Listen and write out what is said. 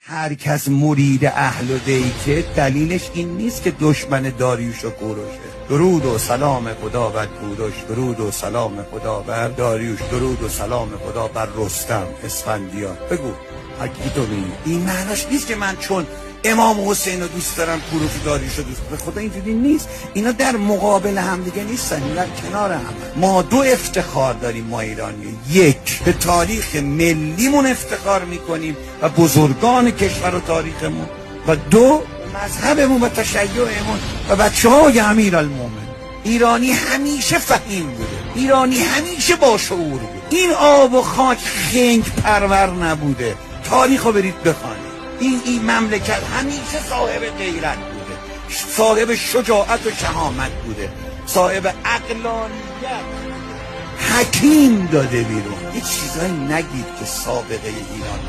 هر کس مرید اهل بیته دلیلش این نیست که دشمن داریوش و کوروشه. درود و سلام خدا بر کوروش، درود و سلام خدا بر داریوش، درود و سلام خدا بر رستم اسفندیار. بگو حکی تو بینی این معناش نیست که من چون امام حسین رو دوست دارم کوروش و داریوش رو دوست دارم. خدا اینجوری نیست. اینا در مقابل هم دیگه نیستن، اینا در کنار هم. ما دو افتخار داریم ما ایرانی. یک، به تاریخ ملیمون افتخار میکنیم و بزرگان کشور و تاریخمون، و دو، مذهبمون و تشیعمون و بچه‌های امیرالمومنین. ایرانی همیشه فهیم بوده، ایرانی همیشه با شعور بود. این آب و خاک خنگ پرور نبوده. تاریخو برید بخوانید. این مملکت همیشه صاحب غیرت بوده، صاحب شجاعت و شهامت بوده، صاحب عقلانیت. حکیم داده بیرون. یه چیزایی نگید که سابقه ایران